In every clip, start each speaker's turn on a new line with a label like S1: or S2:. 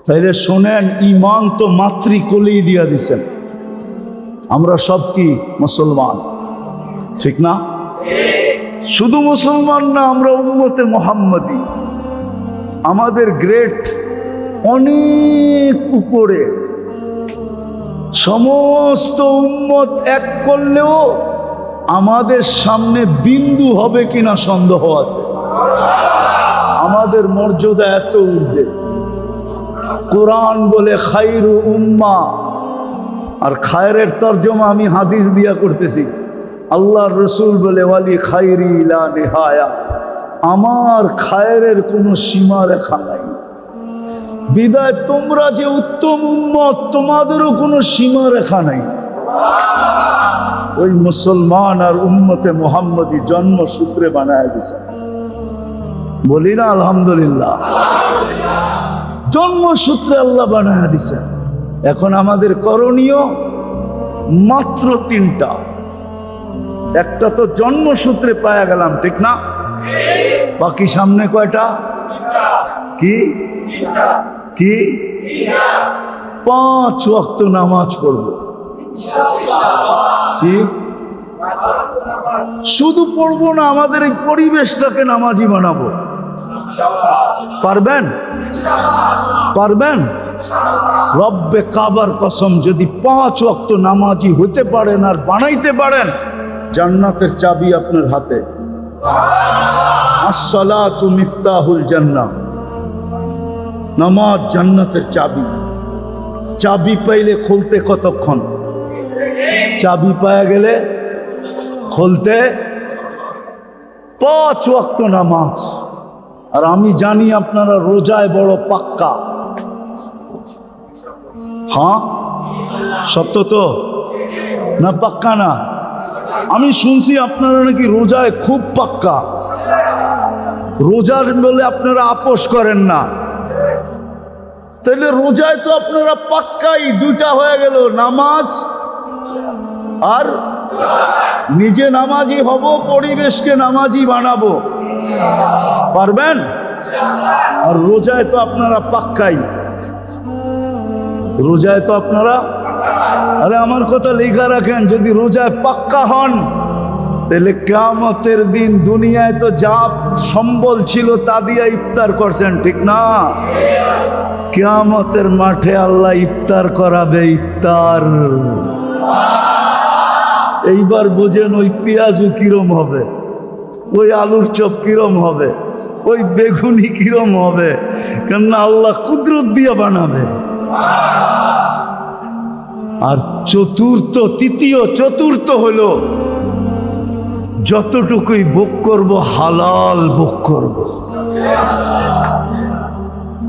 S1: তাইলে শোনেন, ইমান তো মাতৃকোলেই দিয়া দিছেন। আমরা সব কি মুসলমান, ঠিক না? শুধু মুসলমান না, আমরা উম্মতে মুহাম্মাদি। আমাদের গ্রেড অনেক উপরে। সমস্ত উম্মত এক করলেও আমাদের সামনে বিন্দু হবে কিনা সন্দেহ আছে। আমাদের মর্যাদা এত ঊর্ধ্বে। কোরআন বলে খায়রু উম্মাহ, আর খায়রের তর্জমা আমি হাদিস দিয়া করতেছি। আল্লাহর রসুল বলে ওয়ালি খায়রি লা নিহায়া, আমার খায়রের কোনো সীমা রেখা নাই। বিদায় তোমরা যে উত্তম উম্মত, তোমাদেরও কোনো সীমা রেখা নাই। ওই মুসলমান আর উম্মতে মুহাম্মদী জন্মসূত্রে বানায় দিছে। বলি না আলহামদুলিল্লাহ। জন্মসূত্রে আল্লাহ বানায় দিছে। এখন আমাদের করণীয় মাত্র তিনটা। একটা তো জন্মসূত্রে পায়া গেলাম, ঠিক না? বাকি সামনে কয়টা? কি কি? 5 ওয়াক্ত নামাজ পড়ব। কি শুধু পড়বো না, আমাদের এই পরিবেশটাকে নামাজি বানাবো। পারবেন? পারবেন? রব্বে কাবার কসম, যদি 5 ওয়াক্ত নামাজি হতে পারেন আর বানাইতে পারেন, জান্নাতের চাবি আপনার হাতে। আসসালাতু মিফতাহুল জান্নাহ, নামাজ জান্নাতের চাবি। চাবি পাইলে খুলতে কতক্ষণ? চাবি পাওয়া গেলে খুলতে 5 ওয়াক্ত নামাজ। আর আমি জানি আপনারা রোজায় বড় পাক্কা। হ্যাঁ, সত্য তো না? পাক্কা না? আমি শুনছি আপনারা নাকি রোজায় খুব পাক্কা। রোজার বলে আপনারা আপোষ করেন না। তাহলে রোজায় তো আপনারা পাক্কাই। 2টা হয়ে গেল, নামাজ আর নিজে নামাজি হব, পরিবেশকে নামাজি বানাবো। পারবেন? আর রোজায় তো আপনারা পাক্কাই। রোজায় তো আপনারা, আরে আমার কথা লেখা রাখেন, যদি রোজায় পাক্কা হন তাহলে কিয়ামতের দিন দুনিয়ায় তো যা সম্বল ছিল তা দিয়ে ইফতার করছেন, ঠিক না? কিয়ামতের মাঠে আল্লাহ ইফতার করাবে। ইফতার এইবার বোঝেন, ওই পেঁয়াজু কিরম হবে, ওই আলুর চপ কিরম হবে, ওই বেগুনি কিরম হবে, কেননা আল্লাহ কুদরত দিয়ে বানাবে। আর চতুর্থ হলো, যতটুকুই ভোগ করব হালাল ভোগ করব।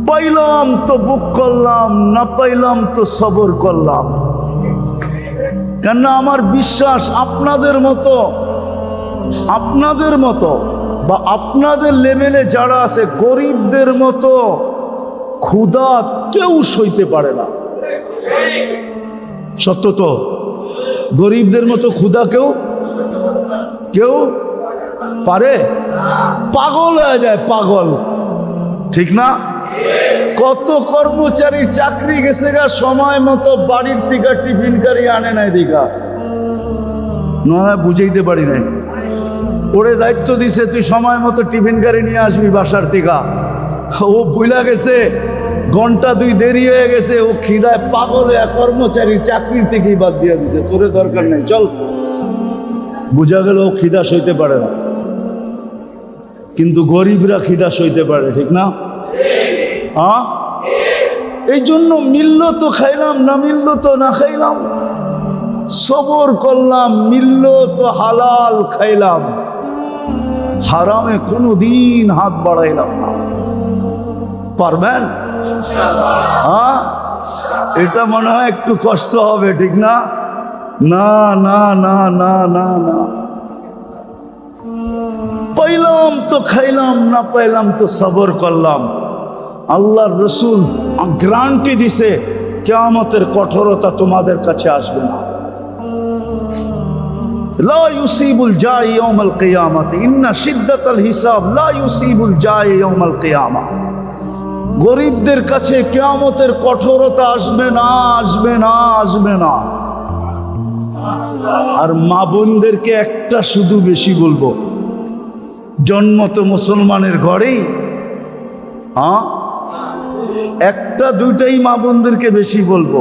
S1: পাইলাম তো ভোগ করলাম, না পাইলাম তো সবর করলাম। কেননা আমার বিশ্বাস আপনাদের মতো বা আপনাদের লেভেলে যারা আছে, গরিবদের মতো ক্ষুধা কেউ সইতে পারে না। সত্য তো? গরিবদের মতো ক্ষুধা কেউ পারে? পাগল হয়ে যায়, পাগল, ঠিক না? কত কর্মচারীর চাকরি গেছে গা, সময় মতো বাড়ির থেকে টিফিন কারি আনে নাই দিঘা, নয় বুঝাইতে পারি নাই। ওরে দায়িত্ব দিছে, তুই সময় মতো টিফিন কারি নিয়ে আসবি বাসার থেকে। ও ভুলা গেছে, ঘন্টা 2 দেরি হয়ে গেছে, ও খিদায় পাগল হয়ে কর্মচারীর চাকরির থেকেই বাদ দিয়ে দিছে। তোরে দরকার নেই, চল। বুঝা গেল ও খিদা সইতে পারে না। কিন্তু গরিবরা খিদা সইতে পারে, ঠিক না? হ্যাঁ, এই জন্য মিলল তো খাইলাম, না মিলল তো না খাইলাম। সবর করলাম, মিলল তো হালাল খাইলাম, হারামে কোনোদিন হাত বাড়াইলাম না। পারবেন? হ্যাঁ, এটা মনে হয় একটু কষ্ট হবে, ঠিক না? না না না না না না, পাইলাম তো খাইলাম, না পাইলাম তো সবর করলাম। আল্লাহর রসুল গ্যারান্টি দিছে, কিয়ামতের কঠোরতা তোমাদের কাছে আসবে না। লা ইউসিবুল জাই ইয়াউমাল কিয়ামাতি ইন্না শিদ্দাতাল হিসাব লা ইউসিবুল জাই ইয়াউমাল কিয়ামা। গরিবদের কাছে কিয়ামতের কঠোরতা আসবে না, আসবে না, আসবে না। আর মা বোনদেরকে একটা শুধু বেশি বলবো, জন্ম তো মুসলমানের ঘরেই, হ্যাঁ, একটা দুইটাই মা বোনদেরকে বেশি বলবো।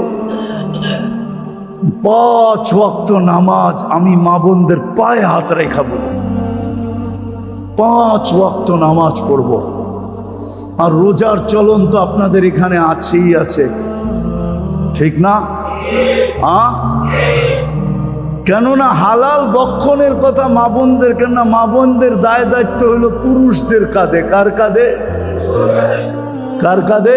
S1: 5 ওয়াক্ত নামাজ আমি মা বোনদের পায়ে হাত রেখা বলবো, 5 ওয়াক্ত নামাজ পড়বো। আর রোজার চলন তো আপনাদের এখানে আছেই আছে, ঠিক না? হ্যাঁ, কেননা হালাল বক্ষণের কথা মা বোনদের, কেননা মা বোনদের দায় দায়িত্ব হলো পুরুষদের কাঁধে। কার কাঁধে? কার কাঁধে?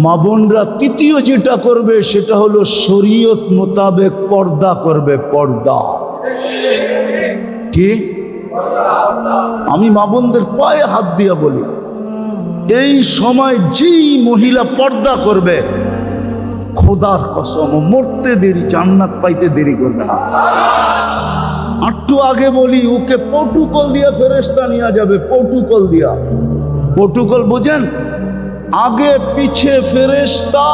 S1: মা বোনরা তৃতীয় যেটা করবে সেটা হলো শরীয়ত মোতাবেক পর্দা করবে। পর্দা কি? আমি মা বোনদের পায়ে হাত দিয়া বলি, এই সময় যেই মহিলা পর্দা করবে, খোদার কসম মরতে দেরি, জান্নাত পাইতে দেরি করবে না। একটু আগে বলি, ওকে প্রটোকল দিয়া ফেরেশতা নিয়ে যাবে। প্রটোকল দিয়া, প্রটোকল বুঝেন? আগে পিছে ফেরেশতা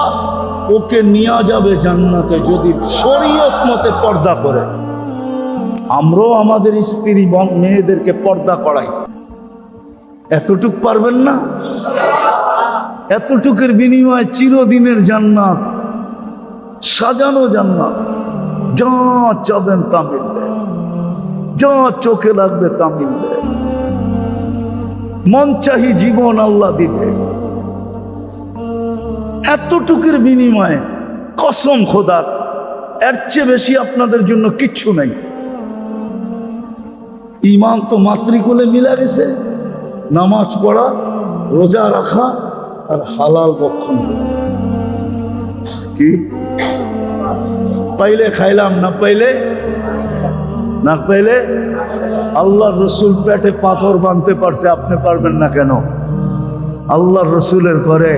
S1: ওকে নিয়ে যাবে জান্নাতে, যদি শরীয়ত মতে পর্দা করে। আমরাও আমাদের স্ত্রী মেয়েদেরকে পর্দা করাই। এতটুক পারবেন না? এতটুকের বিনিময়ে চিরদিনের জান্নাত, সাজানো জান্নাত, যা চাবেন তা মিলবে, যা চোখে লাগবে তা মিলবে। মন চাহি জীবন আল্লাহ দিবে। এতটুকুর বিনিময়ে কসম খোদার, এর চেয়ে বেশি আপনাদের জন্য কিচ্ছু নাই। ঈমান তো মাতৃকুলে মিলা গেছে, নামাজ পড়া, রোজা রাখা আর হালাল ভক্ষণ। কি পাইলে খাইলাম, না পাইলে না পাইলে। আল্লাহর রসুল পেটে পাথর বাঁধতে পারছে, আপনি পারবেন না কেন? আল্লাহর রসুলের ঘরে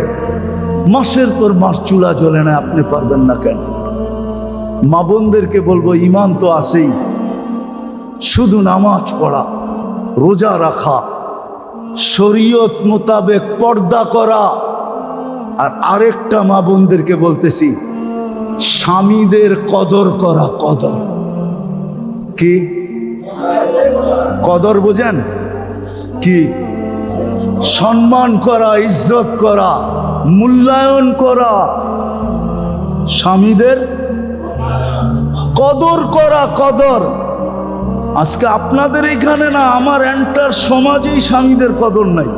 S1: মাসের পর মাস চুলা জ্বলে না, আপনি পারবেন না কেন? মা বোনদেরকে বলবো, ঈমান তো আছেই, শুধু নামাজ পড়া, রোজা রাখা, শরীয়ত মোতাবেক পর্দা করা। আর আরেকটা মা বোনদেরকে বলতেছি, স্বামীদের কদর করা। কদর কি? কদর বোঝেন কি? সম্মান করা, ইজ্জত করা, মূল্যায়ন করা, স্বামীদের কদর করা। কদর আজকে আপনাদের এখানে না, আমার এন্টার সমাজেই স্বামীদের কদর নাই।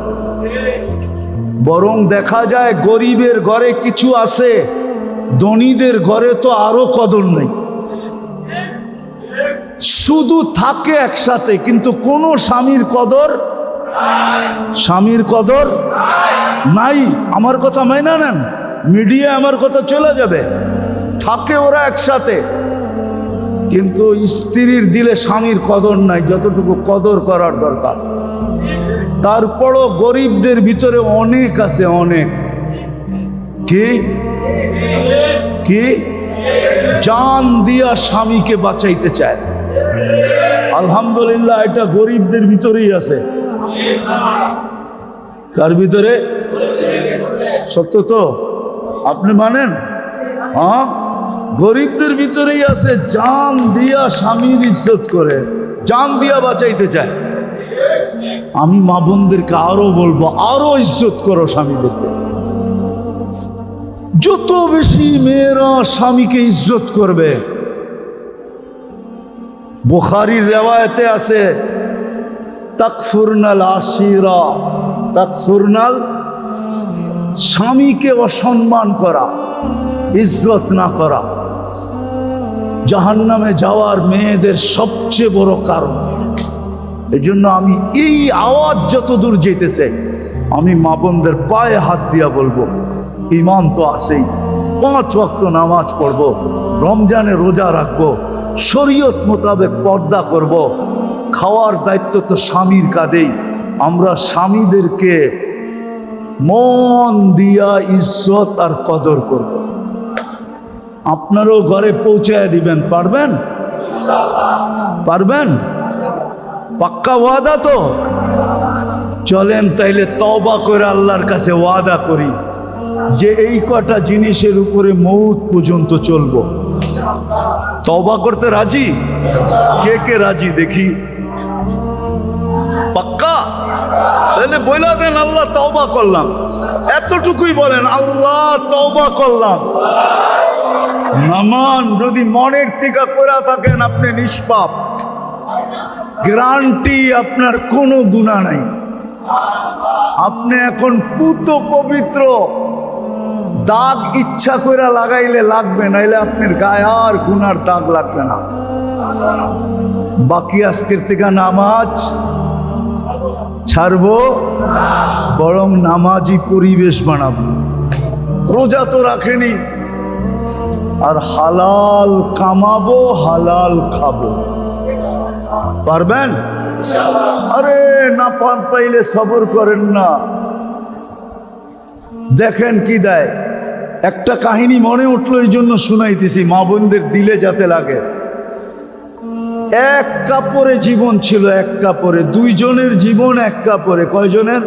S1: বরং দেখা যায় গরিবের ঘরে কিছু আছে, ধনীদের ঘরে তো আরো কদর নেই। শুধু থাকে একসাথে, কিন্তু কোনো স্বামীর কদর, স্বামীর কদর নাই। আমার কথা মাইনা নেন, মিডিয়া আমার কথা চলে যাবে। থাকে ওরা একসাথে, কিন্তু স্ত্রীর দিলে স্বামীর কদর নাই, যতটুকু কদর করার দরকার। তারপরও গরিবদের ভিতরে অনেক আছে, অনেক। কি কি? জান দিয়া স্বামীকে বাঁচাইতে চায়। আলহামদুলিল্লাহ, এটা গরিবদের ভিতরেই আছে। কার ভিতরে? সত্য তো? আপনি মানেন? হ্যাঁ, গরিবদের ভিতরেই আছে, জান দিয়া স্বামীর ইজ্জত করে, জান দিয়া বাঁচাইতে চায়। আমি মা বোনদেরকে আরো বলবো, আরো ইজ্জত করো স্বামীদেরকে। যত বেশি মেয়েরা স্বামীকে ইজ্জত করবে, বুখারীর রিওয়ায়াতে আছে, তাকফুরনাল আশিরা, তাকফুরনাল, স্বামীকে অসম্মান করা, ইজ্জত না করা জাহান্নামে যাওয়ার মেয়েদের সবচেয়ে বড় কারণ। এই জন্য আমি এই আওয়াজ যত দূর যেতেছে, আমি মা বোনদের পায়ে হাত দিয়া বলবো, ঈমান তো আছেই, 5 ওয়াক্ত নামাজ পড়বো, রমজানে রোজা রাখবো, শরীয়ত মোতাবেক পর্দা করব, খাওয়ার দায়িত্ব তো স্বামীর কাঁধেই। আমরা স্বামীদেরকে মন দিয়া ইজ্জত আর কদর করব। আপনারও ঘরে পৌঁছায় দিবেন, পারবেন? পারবেন? পাক্কা ওয়াদা তো? চলেন তাইলে তওবা করে আল্লাহর কাছে ওয়াদা করি যে এই কটা জিনিসের উপরে মৌত পর্যন্ত চলবো। তওবা করতে রাজি? কে কে রাজি দেখি? পাক্কা? তাহলে বইলা দেন আল্লাহ তওবা করলাম, এতটুকুই বলেন আল্লাহ তওবা করলাম। নামান যদি মনের থেকে করে থাকেন আপনি নিষ্পাপ, গ্যারান্টি আপনার কোনো গুনাহ নাই। আপনি এখন পুত পবিত্র, দাগ ইচ্ছা করে লাগাইলে লাগবে, নাইলে আপনার গায়ে আর গুনার দাগ লাগবে না। বাকি আজকের থেকে নামাজ ছাড়বো, বরং নামাজি পরিবেশ বানাবো। রোজা তো রাখেনি, আর হালাল কামাবো, হালাল খাবো। পারবেন? আরে না পাইলে সবর করেন না। দেখেন কি দেয়। একটা কাহিনী মনে উঠলো, এই জন্য শুনাইতেছি, মা বোনদের দিলে যাতে লাগে। এক কাপড়ে জীবন ছিল, এক কাপড়ে দুইজনের জীবন, এক কাপড়ে কয়জনের?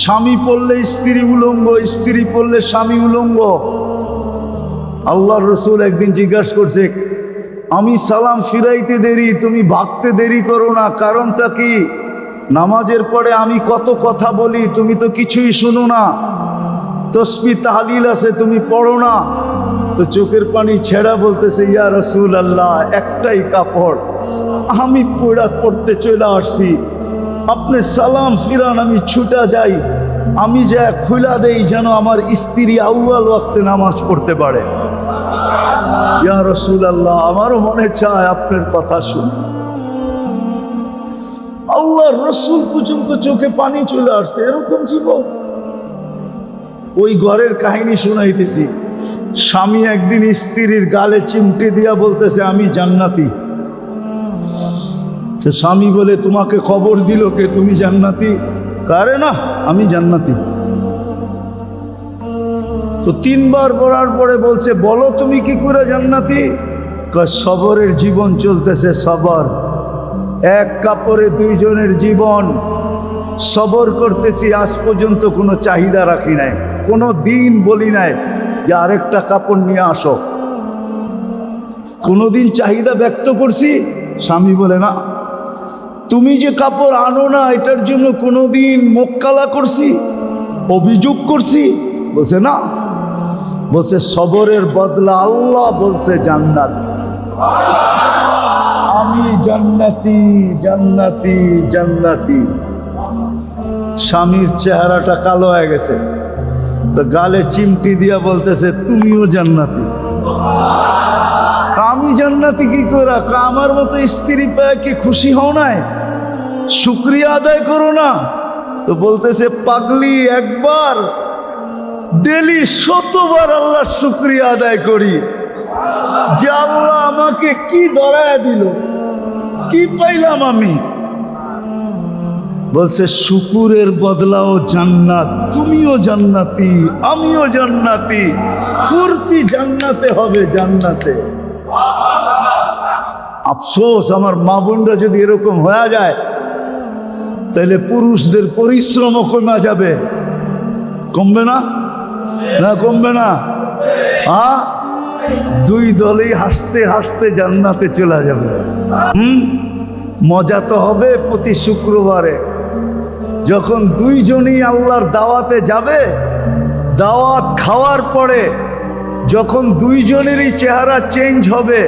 S1: স্বামী পড়লে স্ত্রী উলঙ্গ, স্ত্রী পড়লে স্বামী উলঙ্গ। আল্লাহর রাসূল একদিন জিজ্ঞাসা করছে, আমি সালাম ফিরাইতে দেরি, তুমি ভাগতে দেরি করো না, কারণটা কি? নামাজের পরে আমি কত কথা বলি, তুমি তো কিছুই শোনো না। তসবিহ তাহলিল আছে, তুমি পড়ো না। তো চোখের পানি ছেড়া বলতেছে, ইয়া রাসূলুল্লাহ, একটাই কাপড়, আমি পড়তে চলে আসছি, আপনি সালাম ফিরান, আমি ছুটা যাই, আমি যা খুলা দেই যেন আমার স্ত্রী আউয়াল ওয়াক্তে নামাজ পড়তে পারে। ইয়া রাসূলুল্লাহ, আমারও মনে চায় আপনার কথা শুনে। আল্লাহর রাসূল পর্যন্ত চোখে পানি চলে আসছে, এরকম জীবন। ওই ঘরের কাহিনী শুনাইতেছি। স্বামী একদিন স্ত্রীর গালে চিমটে দিয়া বলতেছে, আমি জান্নাতি। স্বামী বলে, তোমাকে খবর দিল কে তুমি জান্নাতি? কারে না, আমি জান্নাতি। তো তিনবার বলার পরে বলছে, বলো তুমি কি করে জান্নাতি? সবরের জীবন চলতেছে, সবর। এক কাপড়ে দুইজনের জীবন, সবর করতেছি। আজ পর্যন্ত কোনো চাহিদা রাখি নাই, কোনো দিন বলি নাই যে আরেকটা কাপড় নিয়ে আসো। কোনোদিন চাহিদা ব্যক্ত করছি? স্বামী বলে না। তুমি যে কাপড় আনো না, এটার জন্য কোনোদিন মুখ কালা করছি, অভিযোগ করছি? বলছে না। বলছে সবরের বদলা আল্লাহ বলছে জান্নাত। আমি জান্নাতি, জান্নাতি, জান্নাতি। স্বামীর চেহারাটা কালো হয়ে গেছে, তো গালে চিমটি দিয়া বলতেছে, তুমিও জান্নাতি। আমি জান্নাতি কি করে? আমার মতো স্ত্রী পেয়ে কি খুশি হও নাই? শুকরিয়া আদায় করো না? তো বলতেছে, পাগলি, একবার ডেলি 100বার আল্লাহ শুকরিয়া আদায় করি যে আল্লাহ আমাকে কি ধরায় দিল, কি পাইলাম আমি। বলছে, শুকুরের বদলাও জান্নাত, তুমিও জান্নাতি, আমিও জান্নাতি, ফুর্তি জান্নাতে হবে, জান্নাতে। আফসোস, আমার মা বোনরা যদি এরকম হয়ে যায়, তাহলে পুরুষদের পরিশ্রমও কমে যাবে। কমবে না? না কমবে না? হ্যাঁ, দুই দলেই হাসতে হাসতে জান্নাতে চলে যাবে। মজা তো হবে প্রতি শুক্রবারে, যখন দুইজনই আল্লাহর দাওয়াতে যাবে। দাওয়াত খাওয়ার পরে যখন দুইজনেরই চেহারা চেঞ্জ হবে,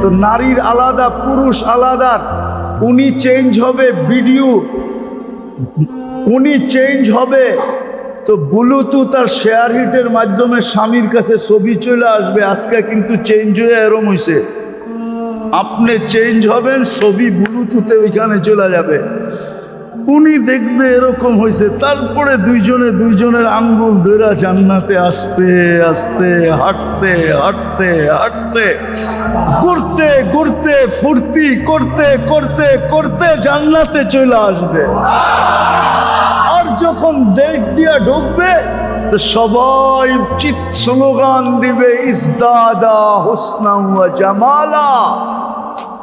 S1: তো নারীর আলাদা, পুরুষ আলাদা, উনি চেঞ্জ হবে, ভিডিও উনি চেঞ্জ হবে, তো ব্লুটুথ আর শেয়ার হিটের মাধ্যমে স্বামীর কাছে ছবি চলে আসবে। আজকে কিন্তু চেঞ্জ হয়ে এরম হয়েছে, আপনি চেঞ্জ হবেন, ছবি ব্লুটুথে ওইখানে চলে যাবে, উনি দেখবে এরকম হয়েছে। তারপরে দুইজনে দুইজনের আঙ্গুল ধরে জান্নাতে আস্তে আস্তে হাঁটতে হাঁটতে হাঁটতে, ঘুরতে ঘুরতে, ফুর্তি করতে করতে করতে জান্নাতে চলে আসবে। আর যখন দেখ দিয়া ঢুকবে, তো সবাই চিৎ স্লোগান দিবে, ইজদাদা হুসনা ওয়া জামালা,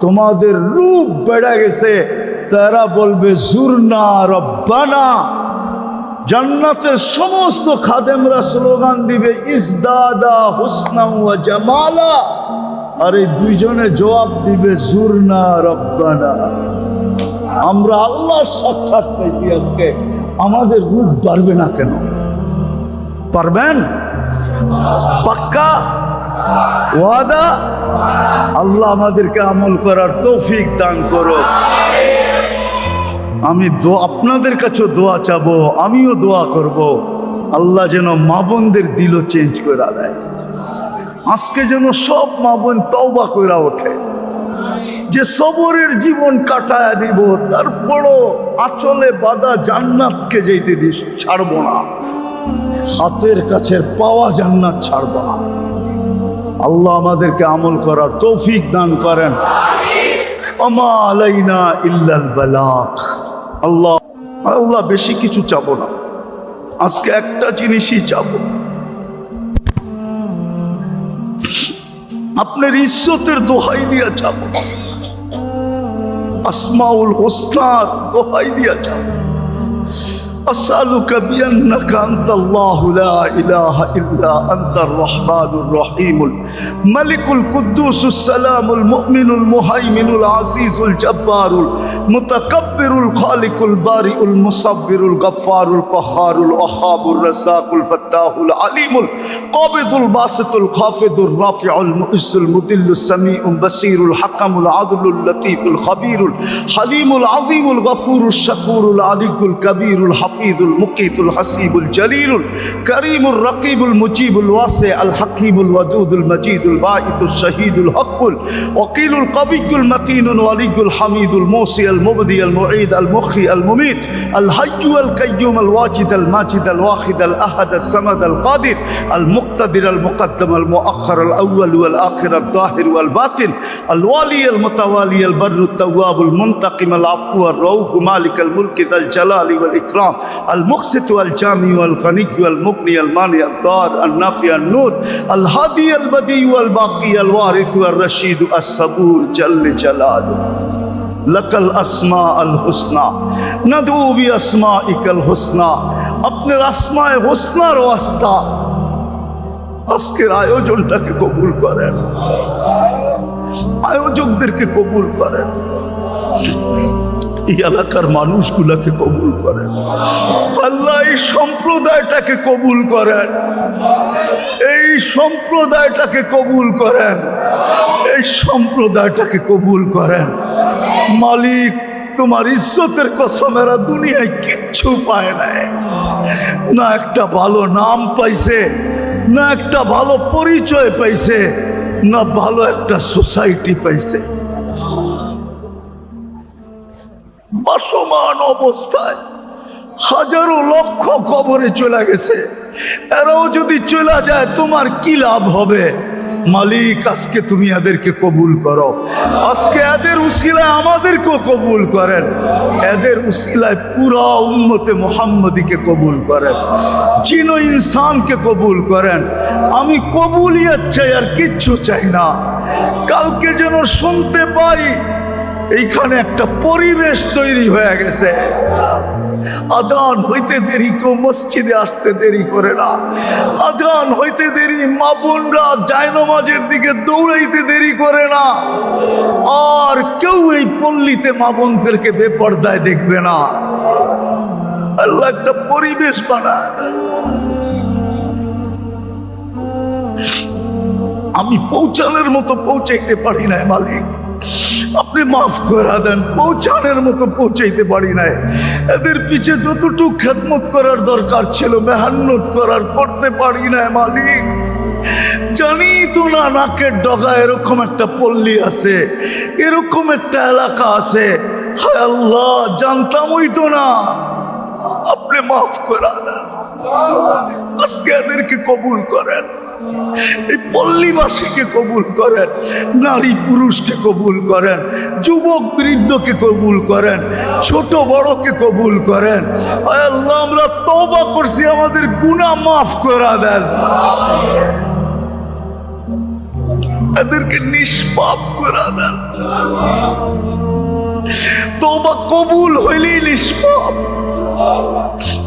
S1: তোমাদের রূপ বেড়ে গেছে, তারা বলবে জুরনা রব্বানা। জান্নাতের সমস্ত খাদেমরা স্লোগান দিবে ইজদাদা হুসনা ওয়া জামালা, আর এই দুইজনে জবাব দিবে জুরনা রব্বানা। আমরা আল্লাহর সাক্ষাৎ পাইছি আজকে, আমাদের রূপ বাড়বে না কেন? পারবেন? পাক্কা ওয়াদা? আল্লাহ আমাদেরকে আমল করার তৌফিক দান করো। আমি আপনাদের কাছেও দোয়া চাবো, আমিও দোয়া করব, আল্লাহ যেন মা বোনদের দিলও চেঞ্জ করে দেয়। আজকে যেন সব মা বোন তওবা করে ওঠে যে সবরের জীবন কাটায় দিব, তারপরও আঁচলে বাঁধা জান্নাতকে যেতে দিস ছাড়বো না, হাতের কাছের পাওয়া জান্নাত ছাড়বো না। আল্লাহ আমাদেরকে আমল করার তৌফিক দান করেন। ওমা আলাইনা ইল্লাল বালাগ। আল্লাহ বেশি কিছু চাবো না, আজকে একটা জিনিসই চাবো, আপনার ইজ্জতের দোহাই দিয়া চাবো, আসমাউল হোসনার দোহাই দিয়া চাবো। أسألك بأنك أنت الله لا إله إلا أنت الرحمن الرحيم الملك القدوس السلام المؤمن المهيمن العزيز الجبار المتكبر الخالق البارئ المصور الغفار القهار الوهاب الرزاق الفتاح العليم القابض الباسط الخافض الرافع المعز المذل السميع البصير الحكم العدل اللطيف الخبير الحليم العظيم الغفور الشكور العلي الكبير الحفيظ المقيت الحسيب الجليل الكريم الرقيب المجيب الواسع الحكيم الودود المجيد الباعث الشهيد الحق الوكيل القوي المتين الولي الحميد الموصي المبدي المعيد المحيي المميت الحي القيوم الواجد الماجد الواحد الأحد الصمد القادر المقتدر المقدم المؤخر الأول والآخر الظاهر والباطن الوالي المتوالي البر التواب المنتقم العفو الرؤوف مالك الملك ذا الجلال والإكرام المقسط والجامع والغني والمغني المانع الضار النافع النور الهادي البديع والباقي الوارث والرشيد الصبور جل جلاله لك الاسماء الحسنى ندعو باسمائك الحسنى আপনার আসমায়ে হোসনার ওয়াস্তা আজকের আয়োজনটাকে কবুল করেন, আয়োজকদেরকে কবুল করেন, এই এলাকার মানুষগুলাকে কবুল করেন। আল্লাহ এই সম্প্রদায়টাকে কবুল করেন, এই সম্প্রদায়টাকে কবুল করেন, এই সম্প্রদায়টাকে কবুল করেন। মালিক, তোমার ইজ্জতের কসম, এরা দুনিয়ায় কিচ্ছু পায় নাই, না একটা ভালো নাম পাইছে, না একটা ভালো পরিচয় পাইছে, না ভালো একটা সোসাইটি পাইছে। বাসমান অবস্থায় হাজারো লক্ষ কবরে চলে গেছে, এরাও যদি চলে যায় তোমার কি লাভ হবে? মালিক, আজকে তুমি এদেরকে কবুল করো, আজকে এদের উসিলায় আমাদেরকেও কবুল করেন, এদের উসিলায় পুরা উম্মতে মুহাম্মদীকে কবুল করেন, জিন ও ইনসানকে কবুল করেন। আমি কবুলিয়ত চাই, আর কিচ্ছু চাই না। কালকে যেন শুনতে পাই এইখানে একটা পরিবেশ তৈরি হয়ে গেছে, আজান হইতে দেরি কেউ মসজিদে আসতে দেরি করে না, আজান হইতে দেরি মা বোনরা জায়নামাজের দিকে দৌড়াইতে দেরি করে না, আর কেউ এই পল্লীতে মা বোনদেরকে বেপরদায় দেখবে না। আল্লাহ একটা পরিবেশ বানায় দেন। আমি পৌঁছানোর মতো পৌঁছাইতে পারি না মালিক, আপনি মাফ করে দেন। পৌঁছানোর মতো পৌঁছাইতে পারি নাই, এদের পিছে যতটুকু খেদমত করার দরকার ছিল, মেহনত করার করতে পারি না মালিক। জানি তো না নাকের ডগা এরকম একটা পল্লী আছে, এরকম একটা এলাকা আছে। হায় আল্লাহ, জানতামই তো না। আপনি মাফ করে দেন, আজকে এদেরকে কবুল করেন, এই পল্লীবাসীকে কবুল করেন, নারী পুরুষকে কবুল করেন, যুবক বৃদ্ধকে কবুল করেন, ছোট বড়কে কবুল করেন। আল্লাহ, আমরা তওবা করছি, আমাদের গুনাহ মাফ করে দেন, এদেরকে নিষ্পাপ করে দেন। তওবা কবুল হইলেই নিষ্পাপ।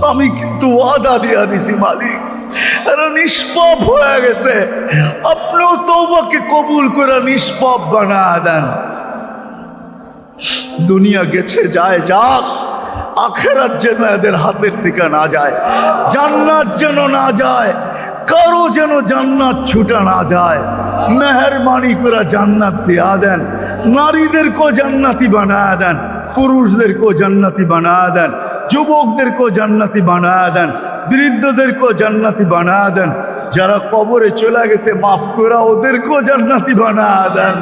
S1: আমি কিন্তু ওয়াদা দিয়া দিছি মালিক, এরা নিষ্পাপ হয়ে গেছে, আপনিও তওবাকে কবুল করে নিষ্পাপ বানা দেন। দুনিয়া গেছে যায় যাক, আখেরাত যেন এদের হাতের থেকে না যায়, জান্নাত যেন না যায়, কারো যেন জান্নাত ছুটা না যায়। মেহেরবানি করে জান্নাত দিয়া দেন, নারীদেরকেও জান্নাতি বানায় দেন, পুরুষদেরকেও জান্নাতি বানায় দেন, যুবকদেরকেও জান্নাতি বানায় দেন, বৃদ্ধদেরকেও জান্নাতি বানায় দেন। যারা কবরে চলে গেছে মাফ করে ওদেরকেও জান্নাতি বানায় দেন,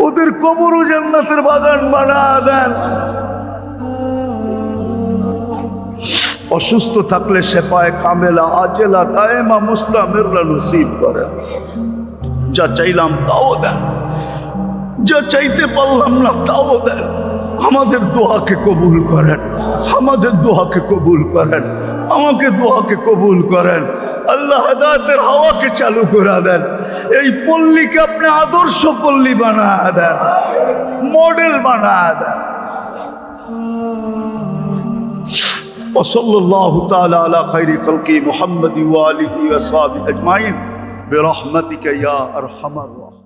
S1: ওদের কবরও জান্নাতের বাগান বানায় দেন। অসুস্থ থাকলে শেফায়ে কামেলা আজেলা দায়েমা মুস্তামিররা নসিব করেন। যা চাইলাম তাও দেন, যা চাইতে পারলাম না তাও দেন। আমাদের দোয়াকে কবুল করেন, আমাদের দোয়াকে কবুল করেন, আমাকে দোয়াকে কবুল করেন। আল্লাহ হেদায়েতের হাওয়াকে চালু করে দেন, এই পল্লীকে আপনি আদর্শ পল্লী বানায় দেন, মডেল বানায় দেন। وصلى الله تعالى على خير خلقه محمد وآله وصحبه أجمعين برحمتك يا أرحم الراحمين.